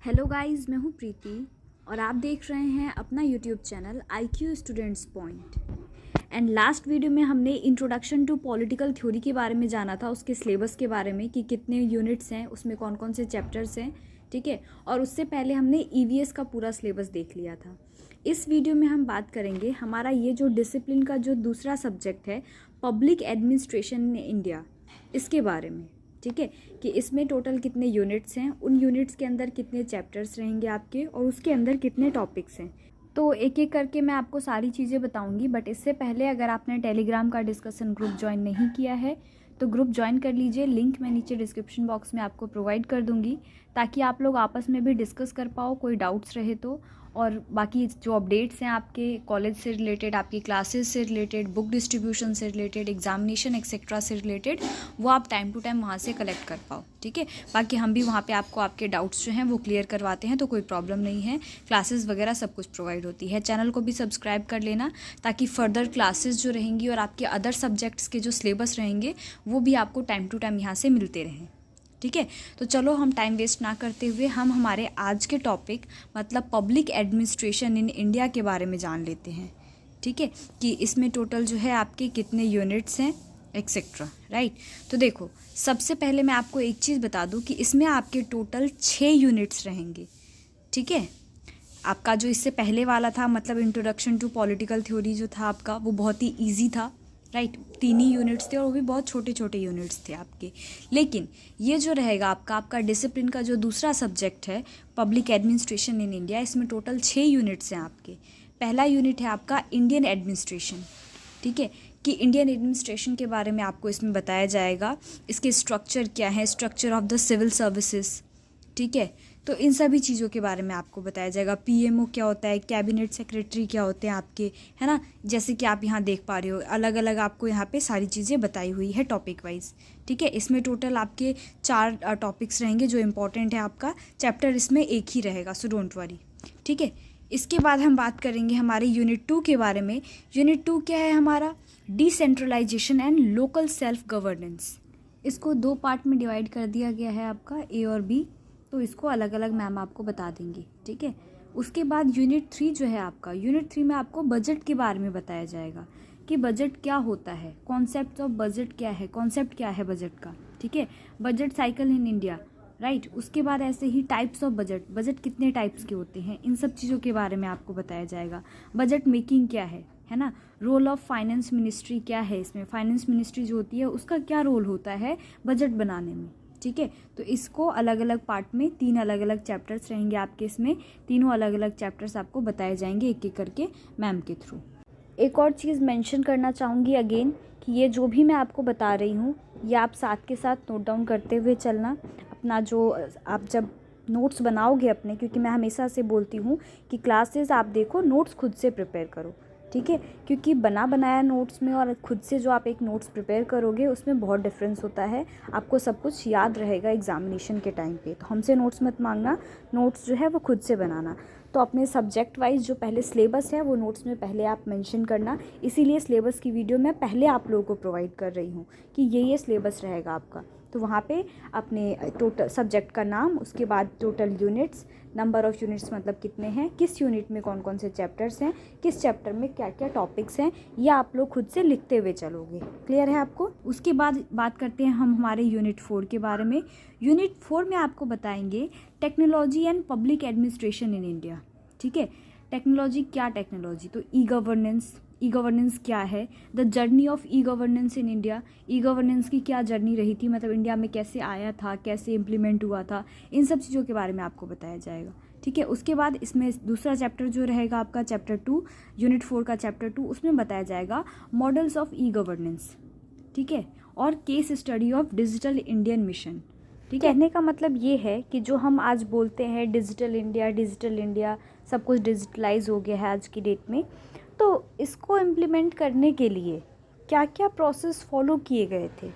Hello guys, मैं हूँ प्रीति और आप देख रहे हैं अपना YouTube channel IQ students point. And last video में हमने इंट्रोडक्शन टू पॉलिटिकल थ्योरी के बारे में जाना था, उसके सिलेबस के बारे में कि कितने यूनिट्स हैं, उसमें कौन कौन से चैप्टर्स हैं, ठीक है। और उससे पहले हमने EVS का पूरा सिलेबस देख लिया था। इस वीडियो में हम बात करेंगे हमारा ये जो डिसिप्लिन का जो दूसरा सब्जेक्ट है, पब्लिक एडमिनिस्ट्रेशन इन इंडिया, इसके बारे में, ठीक है, कि इसमें टोटल कितने यूनिट्स हैं, उन यूनिट्स के अंदर कितने चैप्टर्स रहेंगे आपके और उसके अंदर कितने टॉपिक्स हैं। तो एक एक करके मैं आपको सारी चीज़ें बताऊंगी। बट इससे पहले अगर आपने टेलीग्राम का डिस्कशन ग्रुप ज्वाइन नहीं किया है तो ग्रुप ज्वाइन कर लीजिए। लिंक मैं नीचे डिस्क्रिप्शन बॉक्स में आपको प्रोवाइड कर दूंगी ताकि आप लोग आपस में भी डिस्कस कर पाओ, कोई डाउट्स रहे तो। और बाकी जो अपडेट्स हैं आपके कॉलेज से रिलेटेड, आपकी क्लासेस से रिलेटेड, बुक डिस्ट्रीब्यूशन से रिलेटेड, एग्जामिनेशन एक्सेट्रा से रिलेटेड, वो आप टाइम टू टाइम वहाँ से कलेक्ट कर पाओ, ठीक है। बाकी हम भी वहाँ पे आपको आपके डाउट्स जो हैं वो क्लियर करवाते हैं, तो कोई प्रॉब्लम नहीं है। क्लासेस वगैरह सब कुछ प्रोवाइड होती है। चैनल को भी सब्सक्राइब कर लेना ताकि फर्दर क्लासेस जो रहेंगी और आपके अदर सब्जेक्ट्स के जो सिलेबस रहेंगे वो भी आपको टाइम टू टाइम यहाँ से मिलते रहें, ठीक है। तो चलो हम टाइम वेस्ट ना करते हुए हम हमारे आज के टॉपिक मतलब पब्लिक एडमिनिस्ट्रेशन इन इंडिया के बारे में जान लेते हैं, ठीक है, कि इसमें टोटल जो है आपके कितने यूनिट्स हैं एक्सेट्रा, राइट। तो देखो, सबसे पहले मैं आपको एक चीज़ बता दूं कि इसमें आपके टोटल 6 यूनिट्स रहेंगे, ठीक है। आपका जो इससे पहले वाला था मतलब इंट्रोडक्शन टू पॉलिटिकल थ्योरी जो था आपका, वो बहुत ही ईजी था, राइट। 3 ही यूनिट्स थे और वो भी बहुत छोटे छोटे यूनिट्स थे आपके। लेकिन ये जो रहेगा आपका डिसिप्लिन का जो दूसरा सब्जेक्ट है, पब्लिक एडमिनिस्ट्रेशन इन इंडिया, इसमें टोटल 6 यूनिट्स हैं आपके। पहला यूनिट है आपका इंडियन एडमिनिस्ट्रेशन, ठीक है, कि इंडियन एडमिनिस्ट्रेशन के बारे में आपको इसमें बताया जाएगा। इसके स्ट्रक्चर क्या है, structure of the civil services, ठीक है। तो इन सभी चीज़ों के बारे में आपको बताया जाएगा। PMO क्या होता है, कैबिनेट सेक्रेटरी क्या होते हैं आपके, है ना। जैसे कि आप यहाँ देख पा रहे हो, अलग अलग आपको यहाँ पे सारी चीज़ें बताई हुई है टॉपिक वाइज, ठीक है। इसमें टोटल आपके 4 टॉपिक्स रहेंगे जो इम्पोर्टेंट है। आपका चैप्टर इसमें एक ही रहेगा, सो डोंट वरी, ठीक है। इसके बाद हम बात करेंगे हमारे यूनिट 2 के बारे में। यूनिट 2 क्या है हमारा? Decentralisation and local self governance. इसको 2 पार्ट में डिवाइड कर दिया गया है आपका, A और B, तो इसको अलग अलग मैम आपको बता देंगी, ठीक है। उसके बाद यूनिट 3 जो है आपका, यूनिट 3 में आपको बजट के बारे में बताया जाएगा कि बजट क्या होता है, कॉन्सेप्ट ऑफ बजट क्या है, कॉन्सेप्ट क्या है बजट का, ठीक है। Budget cycle in India, right. उसके बाद ऐसे ही टाइप्स ऑफ बजट, बजट कितने टाइप्स के होते हैं, इन सब चीज़ों के बारे में आपको बताया जाएगा। बजट मेकिंग क्या है ना। रोल ऑफ फाइनेंस मिनिस्ट्री क्या है, इसमें फाइनेंस मिनिस्ट्री जो होती है उसका क्या रोल होता है बजट बनाने में, ठीक है। तो इसको अलग अलग पार्ट में 3 अलग अलग चैप्टर्स रहेंगे आपके। इसमें तीनों अलग अलग चैप्टर्स आपको बताए जाएंगे एक एक करके मैम के थ्रू। एक और चीज़ मेंशन करना चाहूँगी अगेन कि ये जो भी मैं आपको बता रही हूँ ये आप साथ के साथ नोट डाउन करते हुए चलना। अपना जो आप जब नोट्स बनाओगे अपने, क्योंकि मैं हमेशा से बोलती हूँ कि क्लासेस आप देखो, नोट्स खुद से प्रिपेयर करो, ठीक है। क्योंकि बना बनाया नोट्स में और खुद से जो आप एक नोट्स प्रिपेयर करोगे उसमें बहुत डिफरेंस होता है। आपको सब कुछ याद रहेगा एग्जामिनेशन के टाइम पे। तो हमसे नोट्स मत मांगना, नोट्स जो है वो खुद से बनाना। तो अपने सब्जेक्ट वाइज जो पहले सिलेबस है वो नोट्स में पहले आप मेंशन करना। इसीलिए सिलेबस की वीडियो मैं पहले आप लोगों को प्रोवाइड कर रही हूँ कि ये सिलेबस रहेगा आपका। तो वहाँ पे अपने टोटल सब्जेक्ट का नाम, उसके बाद total units, number of units मतलब कितने हैं, किस यूनिट में कौन कौन से चैप्टर्स हैं, किस चैप्टर में क्या क्या टॉपिक्स हैं, ये आप लोग खुद से लिखते हुए चलोगे। क्लियर है आपको? उसके बाद बात करते हैं हम हमारे यूनिट 4 के बारे में। यूनिट 4 में आपको बताएंगे technology and public administration in India, ठीक है। टेक्नोलॉजी, क्या टेक्नोलॉजी? तो ई गवर्नेंस क्या है, the journey of e governance in India. E governance की क्या जर्नी रही थी, मतलब इंडिया में कैसे आया था, कैसे इम्प्लीमेंट हुआ था, इन सब चीज़ों के बारे में आपको बताया जाएगा, ठीक है। उसके बाद इसमें दूसरा चैप्टर जो रहेगा आपका चैप्टर 2, यूनिट 4 का चैप्टर 2, उसमें बताया जाएगा मॉडल्स ऑफ ई गवर्नेंस, ठीक है, और case study of digital Indian mission, ठीक है। कहने का मतलब ये है कि जो हम आज बोलते हैं डिजिटल इंडिया, सब कुछ डिजिटलाइज हो गया है आज की डेट में, तो इसको इम्प्लीमेंट करने के लिए क्या क्या प्रोसेस फॉलो किए गए थे,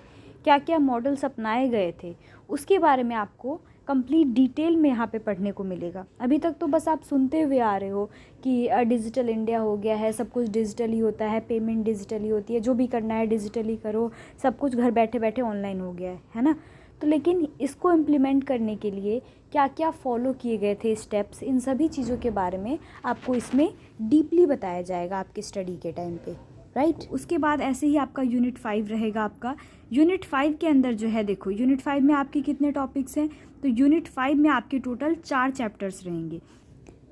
क्या क्या मॉडल्स अपनाए गए थे, उसके बारे में आपको कंप्लीट डिटेल में यहाँ पे पढ़ने को मिलेगा। अभी तक तो बस आप सुनते हुए आ रहे हो कि डिजिटल इंडिया हो गया है, सब कुछ डिजिटल ही होता है, पेमेंट डिजिटल ही होती है, जो भी करना है डिजिटली करो, सब कुछ घर बैठे बैठे ऑनलाइन हो गया है ना। तो लेकिन इसको इम्प्लीमेंट करने के लिए क्या क्या फॉलो किए गए थे स्टेप्स, इन सभी चीज़ों के बारे में आपको इसमें डीपली बताया जाएगा आपकी स्टडी के टाइम पे, राइट। उसके बाद ऐसे ही आपका यूनिट 5 रहेगा आपका। यूनिट 5 के अंदर जो है देखो, यूनिट 5 में आपके कितने टॉपिक्स हैं, तो यूनिट 5 में आपके टोटल 4 चैप्टर्स रहेंगे।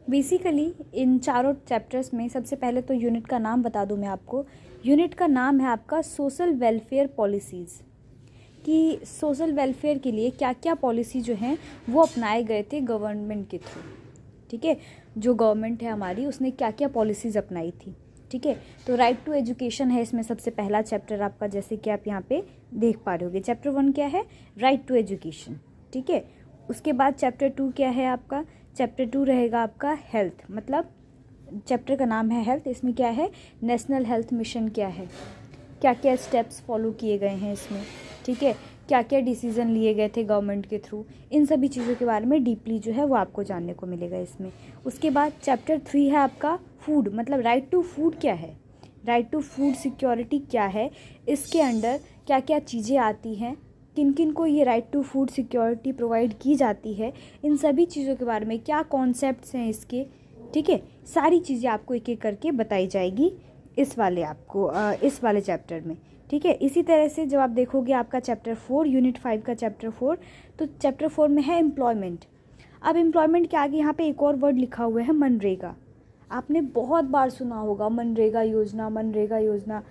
बेसिकली इन चारों चैप्टर्स में सबसे पहले तो यूनिट का नाम बता दूं मैं आपको। यूनिट का नाम है आपका सोशल वेलफेयर पॉलिसीज़, कि सोशल वेलफेयर के लिए क्या क्या पॉलिसी जो हैं वो अपनाए गए थे गवर्नमेंट के थ्रू, ठीक है। जो गवर्नमेंट है हमारी उसने क्या क्या पॉलिसीज़ अपनाई थी, ठीक है। तो राइट टू एजुकेशन है इसमें सबसे पहला चैप्टर आपका, जैसे कि आप यहाँ पे देख पा रहे होगे। चैप्टर 1 क्या है, राइट टू एजुकेशन, ठीक है। उसके बाद चैप्टर 2 क्या है आपका, चैप्टर 2 रहेगा आपका हेल्थ, मतलब चैप्टर का नाम है हेल्थ। इसमें क्या है, नेशनल हेल्थ मिशन क्या है, क्या क्या स्टेप्स फॉलो किए गए हैं इसमें, ठीक है, क्या क्या डिसीज़न लिए गए थे गवर्नमेंट के थ्रू, इन सभी चीज़ों के बारे में डीपली जो है वो आपको जानने को मिलेगा इसमें। उसके बाद चैप्टर 3 है आपका फूड, मतलब राइट टू फूड क्या है, राइट टू फूड सिक्योरिटी क्या है, इसके अंडर क्या क्या चीज़ें आती हैं, किन किन को ये right to food security provide की जाती है, इन सभी चीज़ों के बारे में क्या कॉन्सेप्ट्स हैं इसके, ठीक है। सारी चीज़ें आपको एक एक करके बताई जाएगी इस वाले चैप्टर में, ठीक है। इसी तरह से जब आप देखोगे आपका चैप्टर 4, यूनिट 5 का चैप्टर 4, तो चैप्टर 4 में है एम्प्लॉयमेंट। अब एम्प्लॉयमेंट के आगे यहाँ पे एक और वर्ड लिखा हुआ है मनरेगा। आपने बहुत बार सुना होगा मनरेगा योजना, मनरेगा योजना,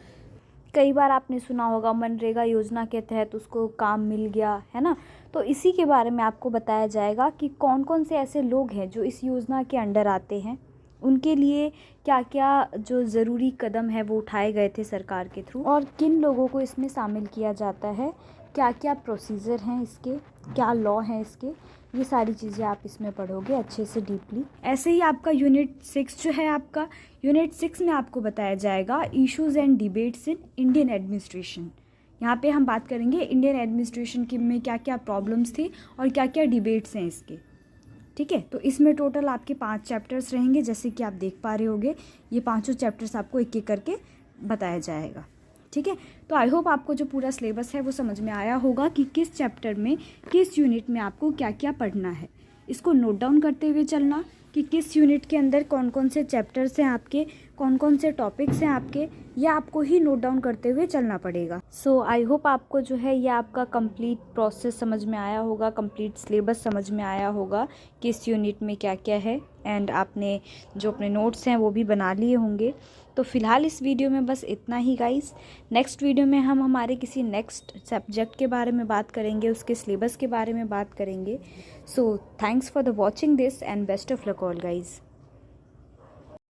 कई बार आपने सुना होगा मनरेगा योजना के तहत उसको काम मिल गया, है ना। तो इसी के बारे में आपको बताया जाएगा कि कौन कौन से ऐसे लोग हैं जो इस योजना के अंडर आते हैं, उनके लिए क्या क्या जो ज़रूरी कदम है वो उठाए गए थे सरकार के थ्रू, और किन लोगों को इसमें शामिल किया जाता है, क्या क्या प्रोसीजर हैं इसके, क्या लॉ हैं इसके, ये सारी चीज़ें आप इसमें पढ़ोगे अच्छे से डीपली। ऐसे ही आपका यूनिट 6 जो है आपका, यूनिट 6 में आपको बताया जाएगा issues and debates in Indian administration. यहाँ पे हम बात करेंगे इंडियन एडमिनिस्ट्रेशन के में क्या क्या प्रॉब्लम्स थी और क्या क्या डिबेट्स हैं इसके, ठीक है। तो इसमें टोटल आपके 5 चैप्टर्स रहेंगे, जैसे कि आप देख पा रहे होगे। ये पांचों चैप्टर्स आपको एक एक करके बताया जाएगा, ठीक है। तो आई होप आपको जो पूरा सिलेबस है वो समझ में आया होगा कि किस चैप्टर में किस यूनिट में आपको क्या क्या पढ़ना है। इसको नोट डाउन करते हुए चलना कि किस यूनिट के अंदर कौन कौन से चैप्टर्स हैं आपके, कौन कौन से टॉपिक्स हैं आपके, ये आपको ही नोट डाउन करते हुए चलना पड़ेगा। सो आई होप आपको जो है ये आपका कंप्लीट प्रोसेस समझ में आया होगा, कंप्लीट सिलेबस समझ में आया होगा किस यूनिट में क्या क्या है, एंड आपने जो अपने नोट्स हैं वो भी बना लिए होंगे। तो फ़िलहाल इस वीडियो में बस इतना ही गाइस। नेक्स्ट वीडियो में हम हमारे किसी नेक्स्ट सब्जेक्ट के बारे में बात करेंगे, उसके सिलेबस के बारे में बात करेंगे। So thanks for the watching this and best of luck all guys.